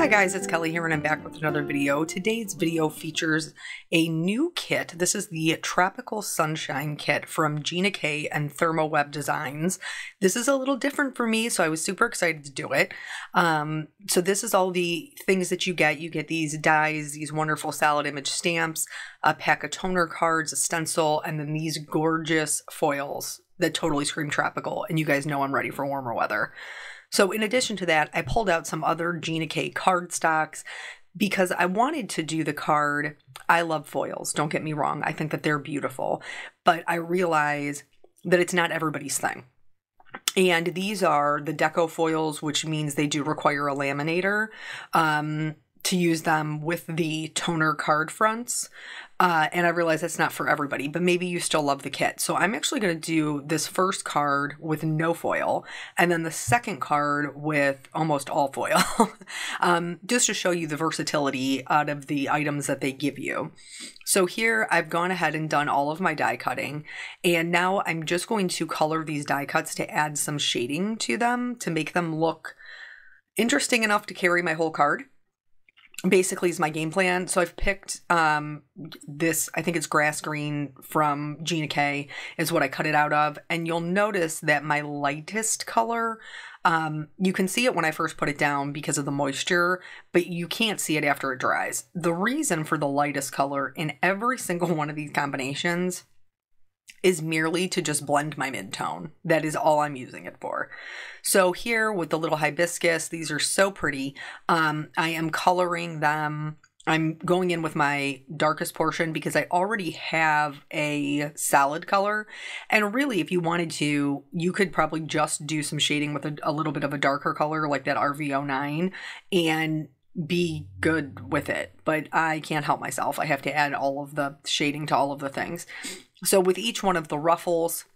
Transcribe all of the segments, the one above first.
Hi guys, it's Kelly here and I'm back with another video. Today's video features a new kit. This is the Tropical Sunshine kit from Gina and Thermoweb Designs. This is a little different for me, so I was super excited to do it. So this is all the things that you get. You get these dies, these wonderful salad image stamps, a pack of toner cards, a stencil, and then these gorgeous foils that totally scream tropical. And you guys know I'm ready for warmer weather. So in addition to that, I pulled out some other Gina cardstocks because I wanted to do the card. I love foils, don't get me wrong. I think that they're beautiful, but I realize that it's not everybody's thing. And these are the deco foils, which means they do require a laminator to use them with the toner card fronts. And I realize that's not for everybody, but maybe you still love the kit. So I'm actually going to do this first card with no foil, and then the second card with almost all foil, just to show you the versatility out of the items that they give you. So here I've gone ahead and done all of my die cutting, and now I'm just going to color these die cuts to add some shading to them to make them look interesting enough to carry my whole card. Basically is my game plan. So I've picked this, I think it's grass green from Gina K is what I cut it out of. And you'll notice that my lightest color, you can see it when I first put it down because of the moisture, but you can't see it after it dries. The reason for the lightest color in every single one of these combinations is merely to just blend my mid-tone. That is all I'm using it for. So here with the little hibiscus, these are so pretty. I am coloring them. I'm going in with my darkest portion because I already have a salad color. And really, if you wanted to, you could probably just do some shading with a little bit of a darker color like that RV09 and be good with it. But I can't help myself. I have to add all of the shading to all of the things. So with each one of the ruffles,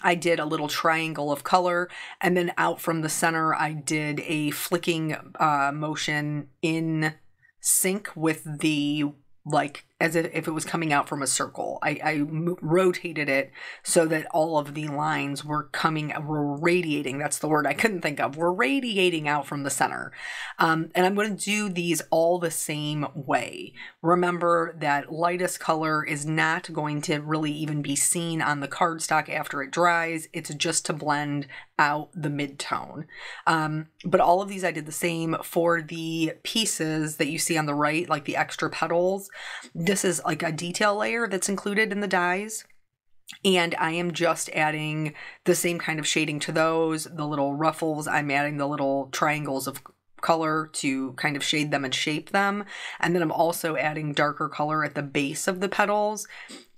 I did a little triangle of color, and then out from the center, I did a flicking motion in sync with the, like, as if it was coming out from a circle. I rotated it so that all of the lines were radiating. That's the word I couldn't think of. Were radiating out from the center. And I'm going to do these all the same way. Remember that lightest color is not going to really even be seen on the cardstock after it dries. It's just to blend out the mid-tone. But all of these I did the same for the pieces that you see on the right, like the extra petals. This is like a detail layer that's included in the dies. And I am just adding the same kind of shading to those. The little ruffles, I'm adding the little triangles of color to kind of shade them and shape them. And then I'm also adding darker color at the base of the petals.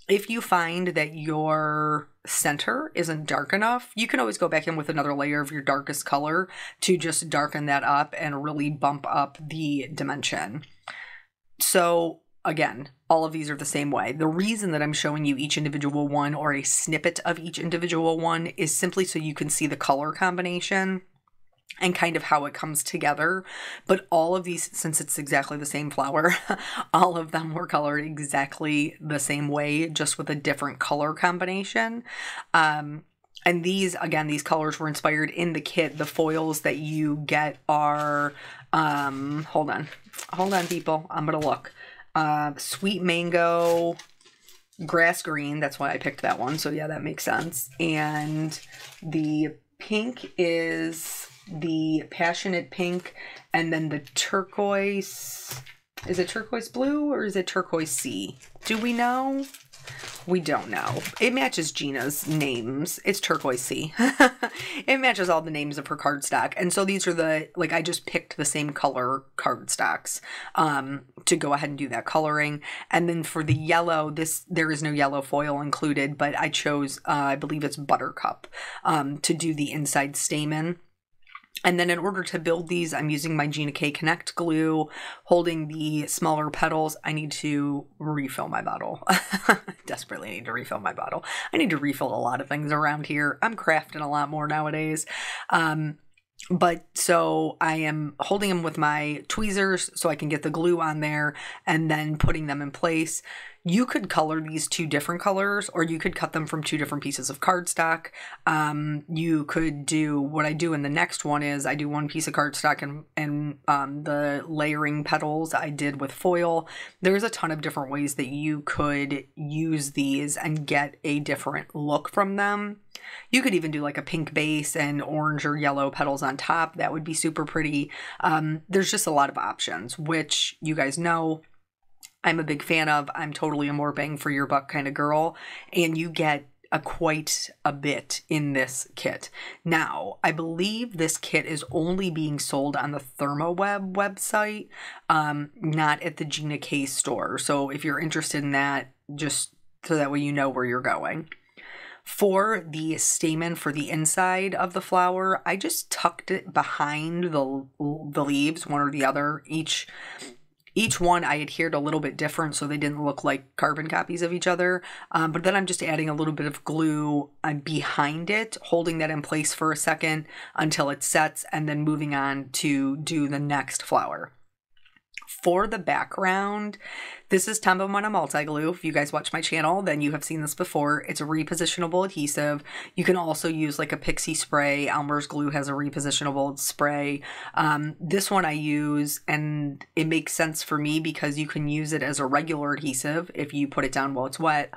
If you find that your center isn't dark enough, you can always go back in with another layer of your darkest color to just darken that up and really bump up the dimension. So again, all of these are the same way. The reason that I'm showing you each individual one or a snippet of each individual one is simply so you can see the color combination and kind of how it comes together. But all of these, since it's exactly the same flower, all of them were colored exactly the same way, just with a different color combination. And these, again, these colors were inspired in the kit. The foils that you get are, hold on people, I'm gonna look. Sweet mango, grass green, that's why I picked that one, so yeah, that makes sense. And the pink is the passionate pink, and then the turquoise, is it turquoise blue or is it turquoise sea? Do we know? We don't know. It matches Gina's names. It's turquoise sea. It matches all the names of her cardstock. And so these are the, like, I just picked the same color cardstocks to go ahead and do that coloring. And then for the yellow, there is no yellow foil included, but I chose, I believe it's buttercup, to do the inside stamen. And then in order to build these, I'm using my Gina Connect glue, holding the smaller petals. I need to refill my bottle. Desperately need to refill my bottle. I need to refill a lot of things around here. I'm crafting a lot more nowadays. But so I am holding them with my tweezers so I can get the glue on there and then putting them in place. You could color these two different colors, or you could cut them from two different pieces of cardstock. You could do what I do in the next one is I do one piece of cardstock and the layering petals I did with foil. There's a ton of different ways that you could use these and get a different look from them. You could even do like a pink base and orange or yellow petals on top. That would be super pretty. There's just a lot of options, which you guys know I'm a big fan of. I'm totally a more bang for your buck kind of girl, and you get quite a bit in this kit. Now, I believe this kit is only being sold on the Thermoweb website, not at the Gina K store. So if you're interested in that, just so that way you know where you're going. For the stamen for the inside of the flower, I just tucked it behind the leaves, one or the other. Each one I adhered a little bit different so they didn't look like carbon copies of each other. But then I'm just adding a little bit of glue behind it, holding that in place for a second until it sets, and then moving on to do the next flower. For the background, this is Thermoweb multi-glue. If you guys watch my channel, then you have seen this before. It's a repositionable adhesive. You can also use like a pixie spray. Elmer's Glue has a repositionable spray. This one I use, and it makes sense for me because you can use it as a regular adhesive if you put it down while it's wet,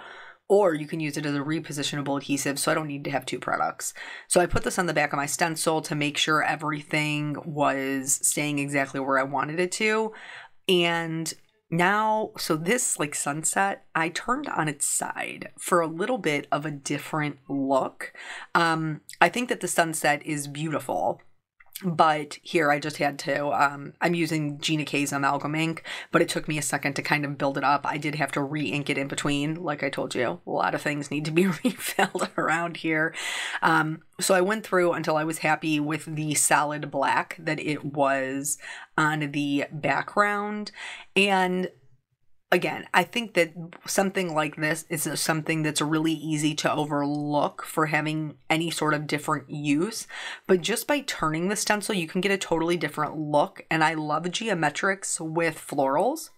or you can use it as a repositionable adhesive, so I don't need to have two products. So I put this on the back of my stencil to make sure everything was staying exactly where I wanted it to. And now, so this like sunset, I turned on its side for a little bit of a different look. I think that the sunset is beautiful. But here I just had to, I'm using Gina K's amalgam ink, but it took me a second to kind of build it up. I did have to re-ink it in between. Like I told you, a lot of things need to be refilled around here. So I went through until I was happy with the solid black that it was on the background. And again, I think that something like this is something that's really easy to overlook for having any sort of different use. But just by turning the stencil, you can get a totally different look. And I love geometrics with florals.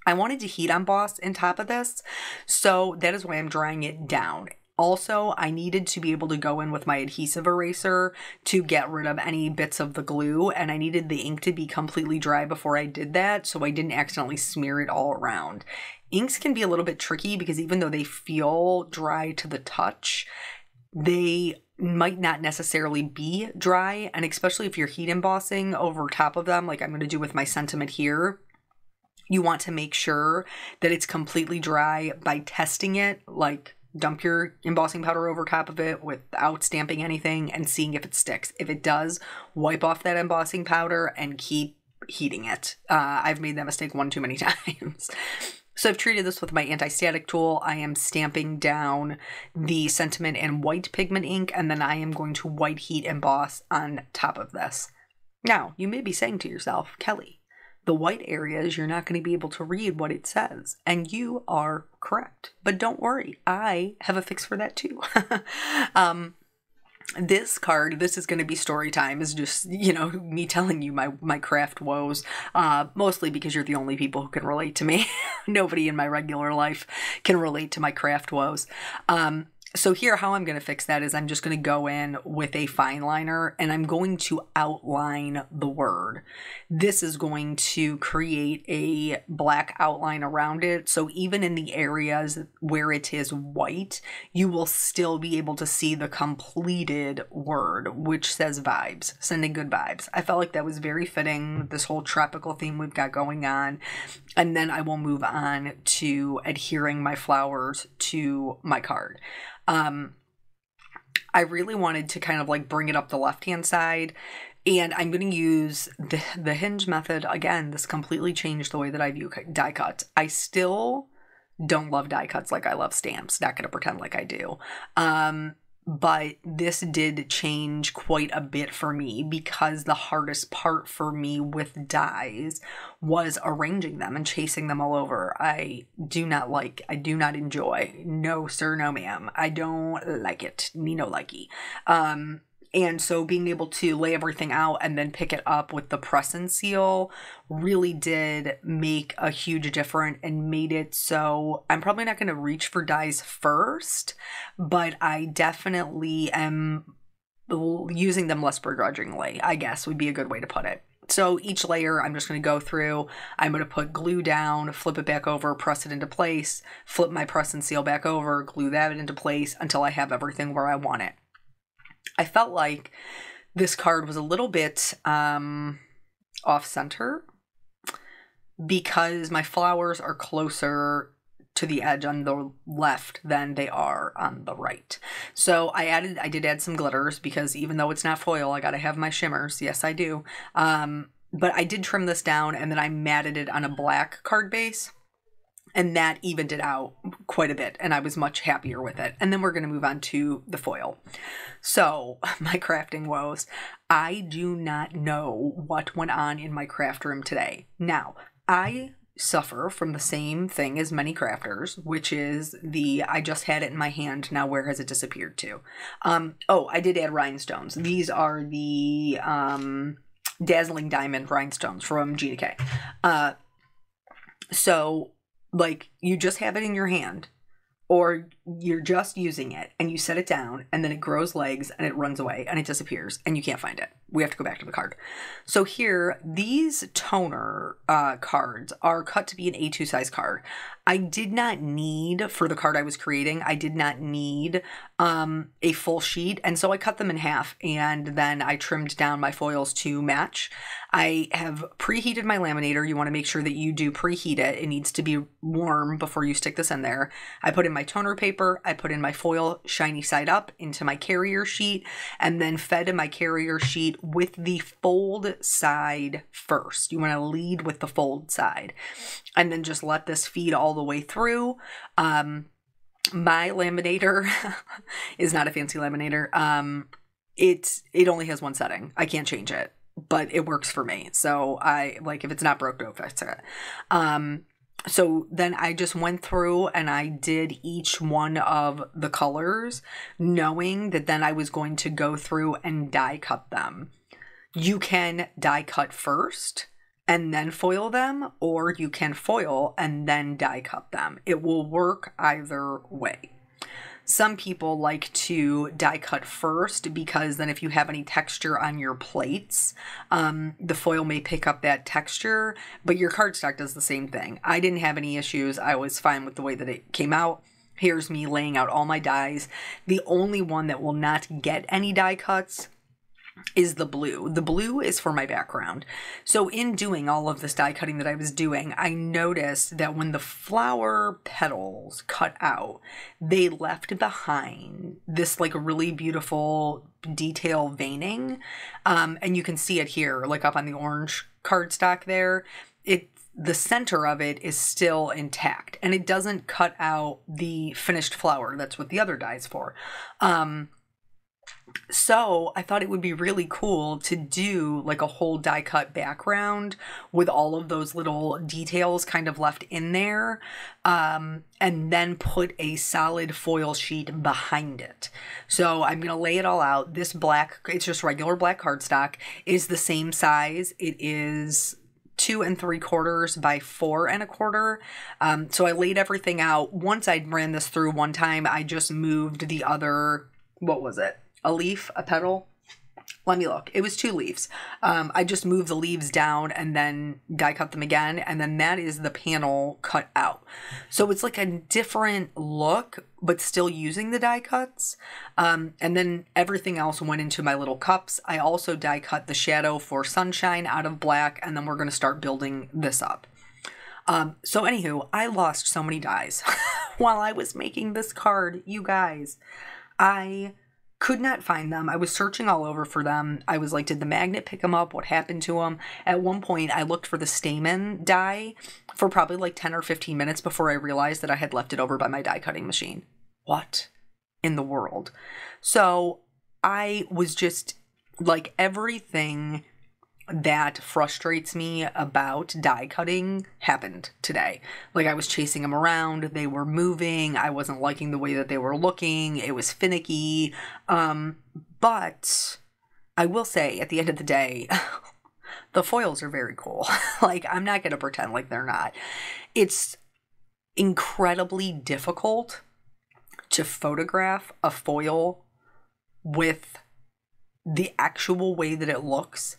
I wanted to heat emboss on top of this, so that is why I'm drying it down. Also, I needed to be able to go in with my adhesive eraser to get rid of any bits of the glue, and I needed the ink to be completely dry before I did that so I didn't accidentally smear it all around. Inks can be a little bit tricky because even though they feel dry to the touch, they might not necessarily be dry, and especially if you're heat embossing over top of them, like I'm going to do with my sentiment here, you want to make sure that it's completely dry by testing it, like dump your embossing powder over top of it without stamping anything and seeing if it sticks. If it does, wipe off that embossing powder and keep heating it. I've made that mistake one too many times. So I've treated this with my anti-static tool. I am stamping down the sentiment and white pigment ink, and then I am going to white heat emboss on top of this. Now, you may be saying to yourself, Kelly, the white areas, you're not going to be able to read what it says. And you are correct. But don't worry, I have a fix for that too. This card, this is going to be story time, is just, you know, me telling you my craft woes, mostly because you're the only people who can relate to me. Nobody in my regular life can relate to my craft woes. So here, how I'm going to fix that is I'm just going to go in with a fine liner and I'm going to outline the word. This is going to create a black outline around it. So even in the areas where it is white, you will still be able to see the completed word, which says vibes, sending good vibes. I felt like that was very fitting, this whole tropical theme we've got going on. And then I will move on to adhering my flowers to my card. I really wanted to kind of like bring it up the left-hand side, and I'm going to use the hinge method. Again, this completely changed the way that I view die cuts. I still don't love die cuts like I love stamps. Not going to pretend like I do. But this did change quite a bit for me because the hardest part for me with dies was arranging them and chasing them all over. I do not enjoy. No, sir, no, ma'am. I don't like it. Me no likey. And so being able to lay everything out and then pick it up with the press and seal really did make a huge difference and made it so I'm probably not going to reach for dies first, but I definitely am using them less begrudgingly, I guess would be a good way to put it. So each layer I'm just going to go through, I'm going to put glue down, flip it back over, press it into place, flip my press and seal back over, glue that into place until I have everything where I want it. I felt like this card was a little bit off center because my flowers are closer to the edge on the left than they are on the right. So I did add some glitters because even though it's not foil, I gotta have my shimmers. Yes, I do. But I did trim this down and then I matted it on a black card base. And that evened it out quite a bit, and I was much happier with it. And then we're going to move on to the foil. So, my crafting woes. I do not know what went on in my craft room today. Now, I suffer from the same thing as many crafters, which is I just had it in my hand, now where has it disappeared to? Oh, I did add rhinestones. These are the Dazzling Diamond rhinestones from Gina K. So, like, you just have it in your hand, or you're just using it and you set it down and then it grows legs and it runs away and it disappears and you can't find it. We have to go back to the card. So here, these toner cards are cut to be an A2 size card. I did not need, for the card I was creating, I did not need a full sheet. And so I cut them in half and then I trimmed down my foils to match. I have preheated my laminator. You want to make sure that you do preheat it. It needs to be warm before you stick this in there. I put in my toner paper. I put in my foil shiny side up into my carrier sheet and then fed in my carrier sheet with the fold side first. You want to lead with the fold side and then just let this feed all the way through. My laminator is not a fancy laminator. It only has one setting. I can't change it, but it works for me. So if it's not broke, don't fix it. So then I just went through and I did each one of the colors, knowing that then I was going to go through and die cut them. You can die cut first and then foil them, or you can foil and then die cut them. It will work either way. Some people like to die cut first because then if you have any texture on your plates, the foil may pick up that texture, but your cardstock does the same thing. I didn't have any issues. I was fine with the way that it came out. Here's me laying out all my dies. The only one that will not get any die cuts is the blue. The blue is for my background. So in doing all of this die cutting that I was doing, I noticed that when the flower petals cut out, they left behind this like really beautiful detail veining. And you can see it here, like up on the orange cardstock there. The center of it is still intact and it doesn't cut out the finished flower. That's what the other die is for. So I thought it would be really cool to do like a whole die cut background with all of those little details kind of left in there, and then put a solid foil sheet behind it. So I'm going to lay it all out. This black, it's just regular black cardstock, is the same size. It is 2 3/4 by 4 1/4. So I laid everything out. Once I ran this through one time, I just moved the other, what was it? A leaf, a petal. Let me look. It was 2 leaves. I just moved the leaves down and then die cut them again. And then that is the panel cut out. So it's like a different look, but still using the die cuts. And then everything else went into my little cups. I also die cut the shadow for Sunshine out of black. And then we're going to start building this up. So anywho, I lost so many dies while I was making this card, you guys. I could not find them. I was searching all over for them. I was like, did the magnet pick them up? What happened to them? At one point, I looked for the stamen die for probably like 10 or 15 minutes before I realized that I had left it over by my die cutting machine. What in the world? So I was just like, everything that frustrates me about die cutting happened today. Like, I was chasing them around, they were moving, I wasn't liking the way that they were looking, it was finicky, but I will say at the end of the day, the foils are very cool. Like, I'm not going to pretend like they're not. It's incredibly difficult to photograph a foil with the actual way that it looks,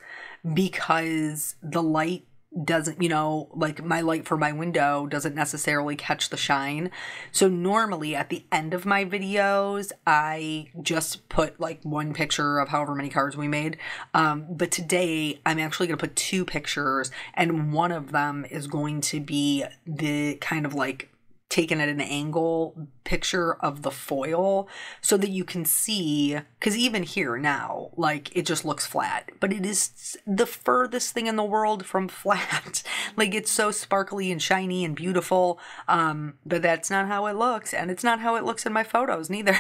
because the light doesn't, you know, like my light for my window doesn't necessarily catch the shine. So normally at the end of my videos, I just put like one picture of however many cards we made. But today I'm actually going to put two pictures, and one of them is going to be the kind of like taken at an angle picture of the foil, so that you can see, because even here now, like, it just looks flat, but it is the furthest thing in the world from flat. Like, it's so sparkly and shiny and beautiful, but that's not how it looks, and it's not how it looks in my photos neither.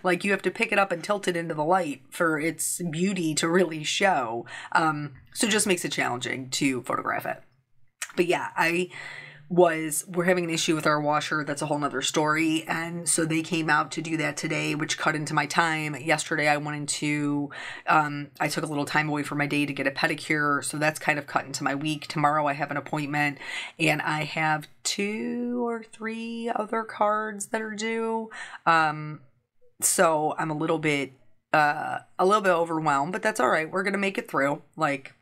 Like, you have to pick it up and tilt it into the light for its beauty to really show, so it just makes it challenging to photograph it. But yeah, we're having an issue with our washer. That's a whole nother story. And so they came out to do that today, which cut into my time. Yesterday, I took a little time away from my day to get a pedicure. So that's kind of cut into my week. Tomorrow I have an appointment, and I have 2 or 3 other cards that are due. So I'm a little bit overwhelmed, but that's all right. We're going to make it through. Like,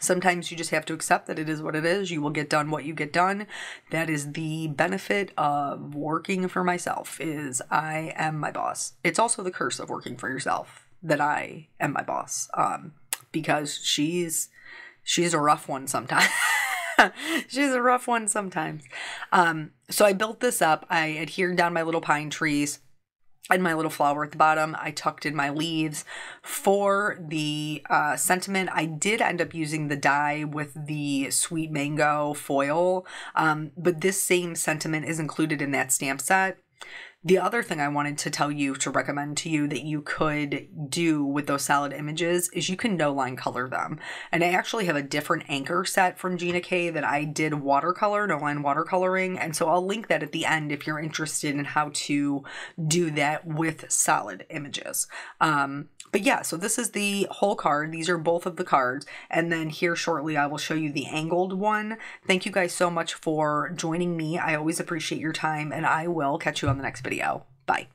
sometimes you just have to accept that it is what it is. You will get done what you get done. That is the benefit of working for myself, is I am my boss. It's also the curse of working for yourself, that I am my boss, because she's a rough one sometimes. She's a rough one sometimes. So I built this up. I adhered down my little pine trees and my little flower at the bottom. I tucked in my leaves. For the sentiment, I did end up using the die with the sweet mango foil, but this same sentiment is included in that stamp set. The other thing I wanted to tell you, to recommend to you, that you could do with those solid images is you can no line color them. And I actually have a different anchor set from Gina K that I did watercolor, no line watercoloring. And so I'll link that at the end if you're interested in how to do that with solid images. But yeah, so this is the whole card. These are both of the cards. And then here shortly, I will show you the angled one. Thank you guys so much for joining me. I always appreciate your time, and I will catch you on the next video. Bye.